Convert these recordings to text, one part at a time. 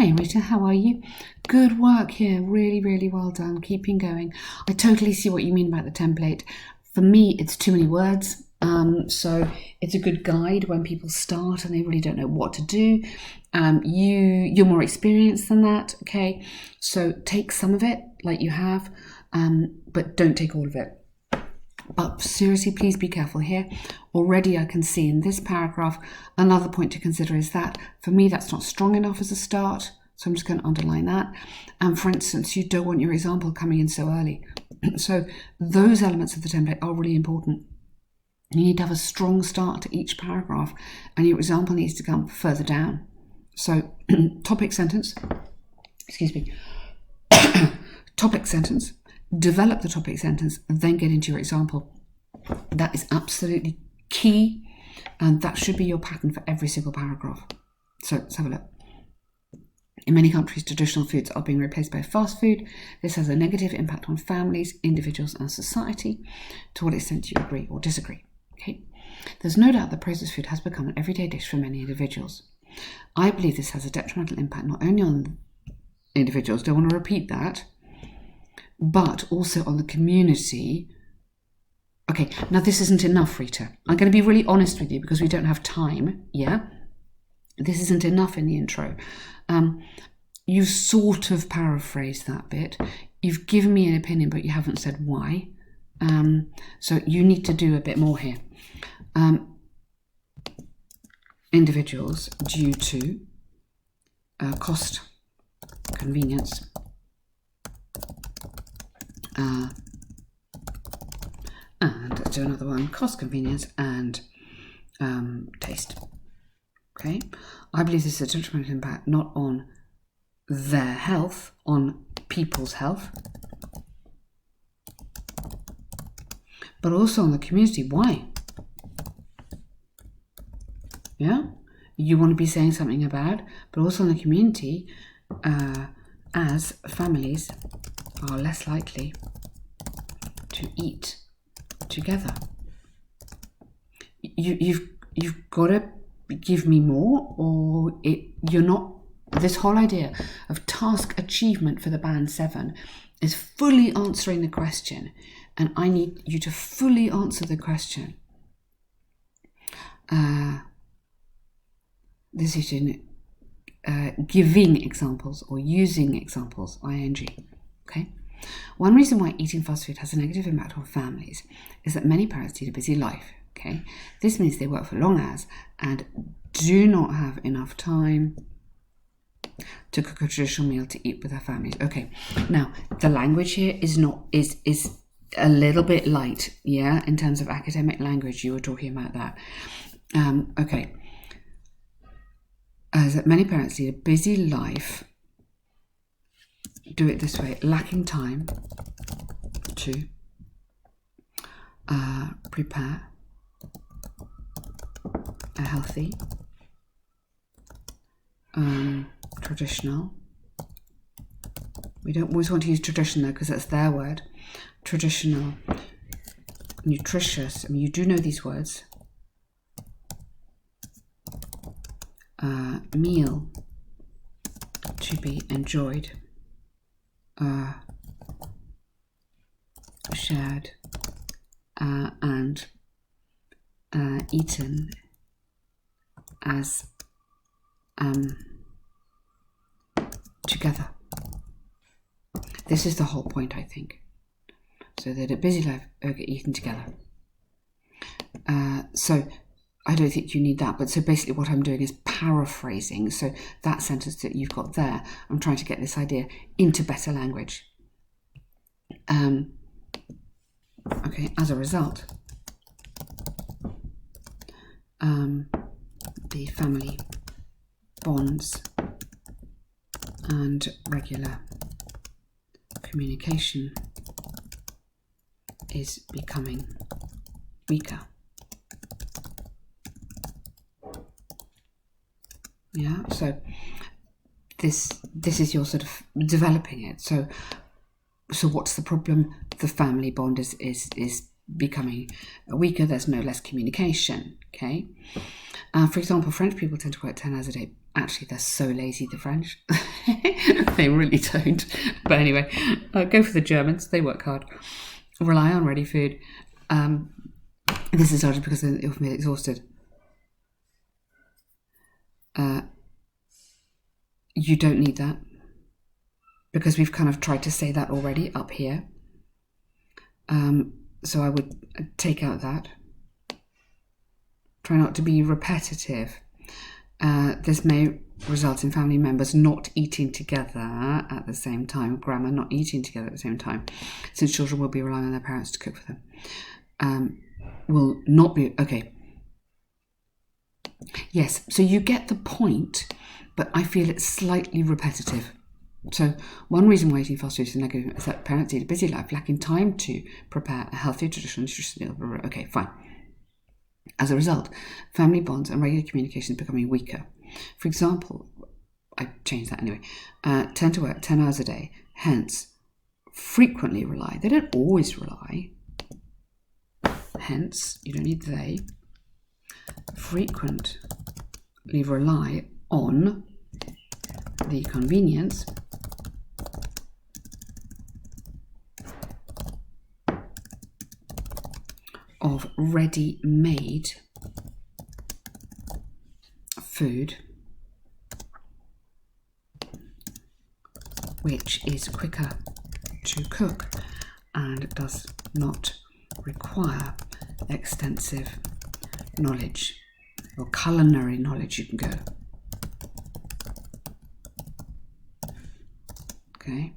Hi Rita, how are you? Good work here, really, really well done. Keeping going. I totally see what you mean about the template. For me, it's too many words. So it's a good guide when people start and they really don't know what to do. You're more experienced than that, okay? So take some of it, like you have, but don't take all of it. But seriously, please be careful here. Already I can see in this paragraph, another point to consider is that, for me, that's not strong enough as a start. So I'm just going to underline that. And for instance, you don't want your example coming in so early. So those elements of the template are really important. You need to have a strong start to each paragraph, and your example needs to come further down. So topic sentence, topic sentence, develop the topic sentence, then get into your example. That is absolutely key, and that should be your pattern for every single paragraph. So let's have a look. In many countries, traditional foods are being replaced by fast food. This has a negative impact on families, individuals, and society. To what extent do you agree or disagree? Okay. There's no doubt that processed food has become an everyday dish for many individuals. I believe this has a detrimental impact not only on individuals, don't want to repeat that, but also on the community. Okay, now this isn't enough, Rita. I'm going to be really honest with you because we don't have time, yeah? This isn't enough in the intro. You've sort of paraphrased that bit. You've given me an opinion, but you haven't said why. So you need to do a bit more here. Individuals due to cost, convenience, and let's do another one, cost, convenience, and taste. Okay, I believe this is a detrimental impact not on their health, on people's health, but also on the community. Why? Yeah, you want to be saying something about, but also on the community, as families are less likely to eat together. You've got to give me more, or you're not. This whole idea of task achievement for the band 7 is fully answering the question, and I need you to fully answer the question. This is in giving examples or using examples, ing. Okay. One reason why eating fast food has a negative impact on families is that many parents lead a busy life. Okay, this means they work for long hours and do not have enough time to cook a traditional meal to eat with their families. Okay, now the language here is a little bit light, yeah, in terms of academic language. You were talking about that. Okay, as that many parents lead a busy life. Do it this way: lacking time to prepare a healthy, traditional. We don't always want to use tradition though, because that's their word. Traditional, nutritious. I mean, you do know these words. Meal to be enjoyed, shared, and eaten as together. This is the whole point, I think. So that a busy life get eaten together. So I don't think you need that, but so basically what I'm doing is paraphrasing. So that sentence that you've got there, I'm trying to get this idea into better language. Okay, as a result, the family bonds and regular communication is becoming weaker. Yeah, so this is your sort of developing it. So what's the problem? The family bond is becoming weaker. There's less communication. Okay. For example, French people tend to work 10 hours a day. Actually, they're so lazy, the French. They really don't. But anyway, go for the Germans. They work hard. Rely on ready food. This is largely because they're often exhausted. You don't need that, because we've kind of tried to say that already up here. So I would take out that. Try not to be repetitive. This may result in family members not eating together at the same time. Grandma not eating together at the same time, since children will be relying on their parents to cook for them. Will not be, okay. Yes, so you get the point, but I feel it's slightly repetitive. So one reason why eating fast food is negative is that parents lead a busy life, lacking time to prepare a healthy, traditional, nutritious meal. Okay, fine. As a result, family bonds and regular communication is becoming weaker. For example, I changed that anyway, tend to work 10 hours a day, hence frequently rely. They don't always rely. Hence, you don't need they. Frequently rely on the convenience of ready-made food, which is quicker to cook and does not require extensive knowledge or culinary knowledge. You can go. Okay.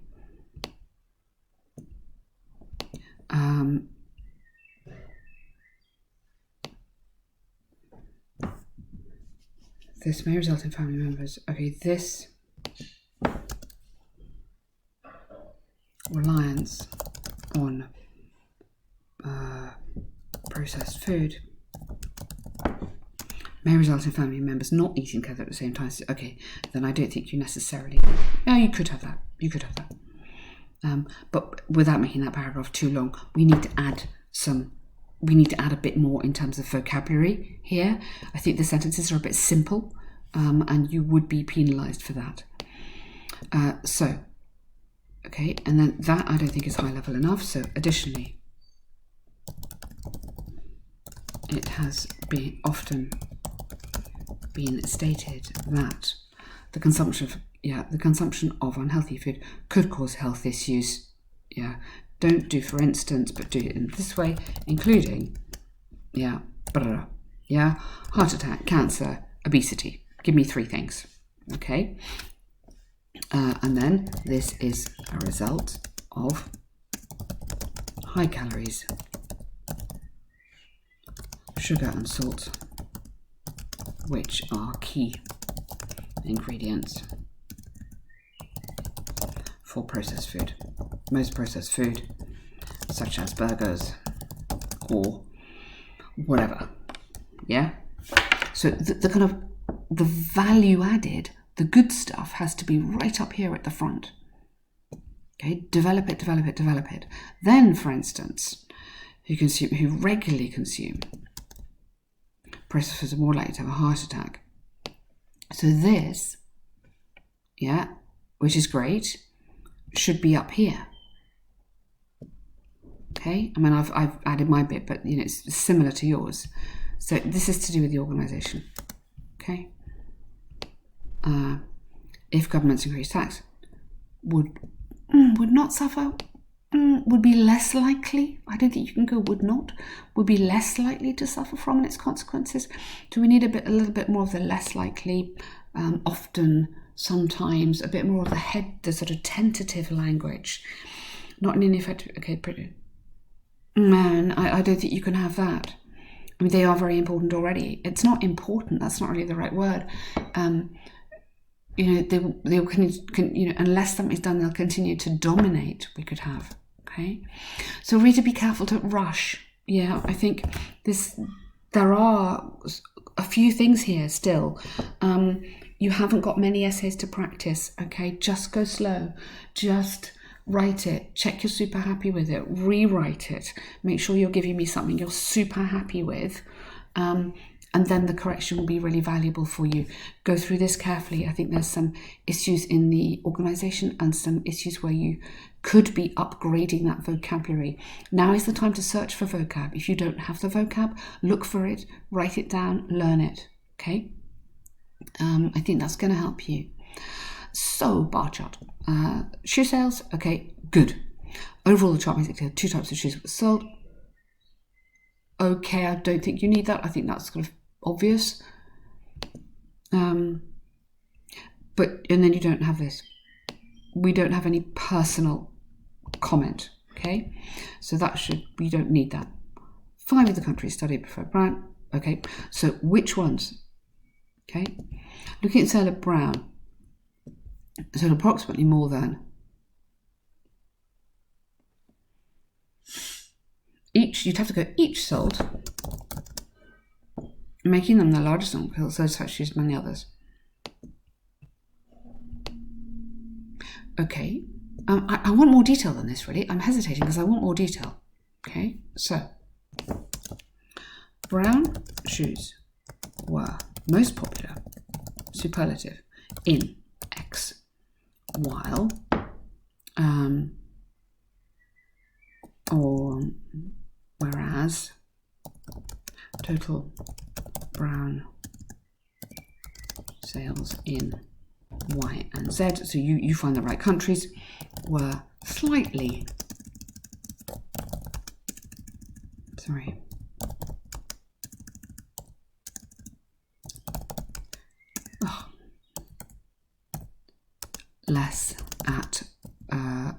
This may result in family members. Okay, this reliance on processed food may result in family members not eating together at the same time. Okay, then I don't think you necessarily. No, you could have that. You could have that. But without making that paragraph too long, we need to add some. We need to add a bit more in terms of vocabulary here. I think the sentences are a bit simple, and you would be penalised for that. Okay, and then that I don't think is high level enough. So additionally, it has often been stated that the consumption of unhealthy food could cause health issues. Yeah. Don't do for instance, but do it in this way, including, heart attack, cancer, obesity. Give me 3 things, okay? And then this is a result of high calories, sugar and salt, which are key ingredients for processed food. Most processed food, such as burgers or whatever, yeah? So the kind of the value added, the good stuff has to be right up here at the front. Okay, develop it. Then, for instance, who regularly consume processed foods are more likely to have a heart attack. So this, which is great, should be up here. Okay, I mean I've added my bit, but it's similar to yours. So this is to do with the organisation. Okay, if governments increase tax, would not suffer. Would be less likely. I don't think you can go would not. Would be less likely to suffer from its consequences. Do we need a little bit more of the less likely? Often, sometimes, a bit more of the sort of tentative language. Not in any effect. Okay, pretty. Man, I don't think you can have that. I mean, they are very important already. It's not important. That's not really the right word. They will unless something's done, they'll continue to dominate. We could have. Okay, so RITA, be careful to rush. Yeah, I think there are a few things here still. You haven't got many essays to practice. Okay, just go slow. Just write it. Check you're super happy with it. Rewrite it. Make sure you're giving me something you're super happy with. And and then the correction will be really valuable for you. Go through this carefully. I think there's some issues in the organisation and some issues where you could be upgrading that vocabulary. Now is the time to search for vocab. If you don't have the vocab, look for it, write it down, learn it. Okay? I think that's going to help you. So, bar chart. Shoe sales, okay, good. Overall, the chart basically had 2 types of shoes were sold. Okay, I don't think you need that. I think that's kind of obvious. And then you don't have this. We don't have any personal comment, okay? So we don't need that. 5 of the countries studied prefer brown. Okay, so which ones? Okay, looking at sale of brown, so approximately more than. You'd have to go each sold, making them the largest on those shoes than the others. Okay, I want more detail than this, really. I'm hesitating because I want more detail. Okay, so brown shoes were most popular, superlative, in X, while, or whereas, total brown sales in Y and Z, so you find the right countries, were slightly, less at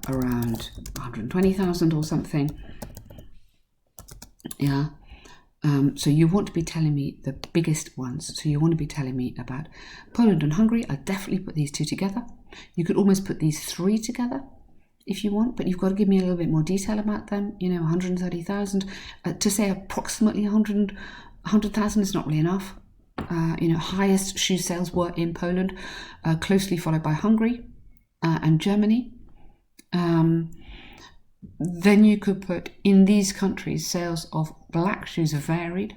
around 120,000 or something. Yeah. So you want to be telling me the biggest ones. So you want to be telling me about Poland and Hungary. I'll definitely put these 2 together. You could almost put these 3 together if you want, but you've got to give me a little bit more detail about them. 130,000. To say approximately 100,000 is not really enough. Highest shoe sales were in Poland, closely followed by Hungary and Germany. Then you could put, in these countries, sales of black shoes are varied,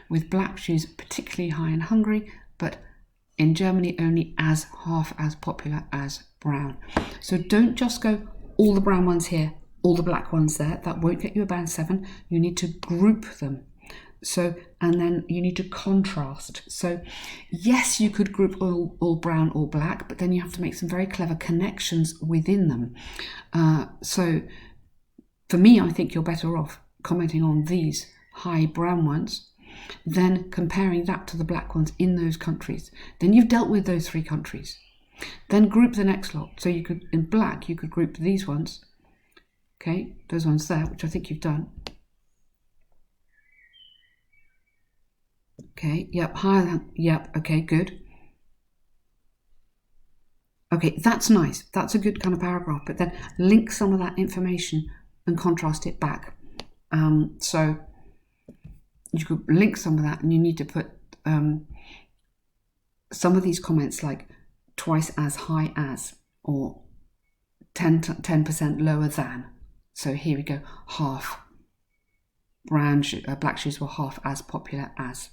with black shoes particularly high in Hungary, but in Germany only half as popular as brown. So don't just go all the brown ones here, all the black ones there. That won't get you a band 7. You need to group them. So, and then you need to contrast. So yes, you could group all brown or black, but then you have to make some very clever connections within them. So for me, I think you're better off commenting on these high brown ones, then comparing that to the black ones in those countries. Then you've dealt with those 3 countries. Then group the next lot. So you could, in black, you could group these ones. Okay, those ones there, which I think you've done. Okay, yep, higher than, yep, okay, good. Okay, that's nice. That's a good kind of paragraph, but then link some of that information and contrast it back. So you could link some of that, and you need to put some of these comments like twice as high as, or 10% lower than. So here we go, half. Black shoes were half as popular as.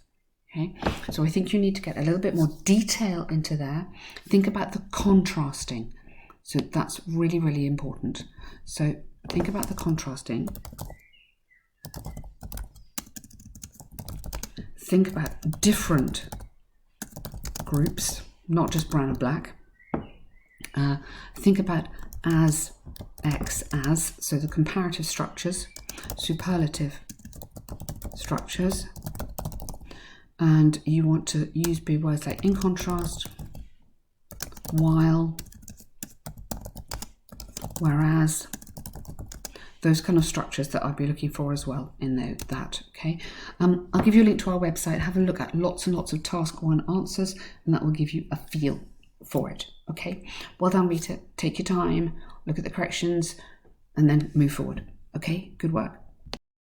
Okay, so I think you need to get a little bit more detail into there. Think about the contrasting. So that's really, really important. So think about the contrasting. Think about different groups, not just brown and black. Think about as, X, as, so the comparative structures, superlative structures, and you want to use big words like in contrast, while, whereas, those kind of structures that I'll be looking for as well in that, okay? I'll give you a link to our website. Have a look at lots and lots of task 1 answers, and that will give you a feel for it, okay? Well done, Rita. Take your time, look at the corrections, and then move forward, okay? Good work.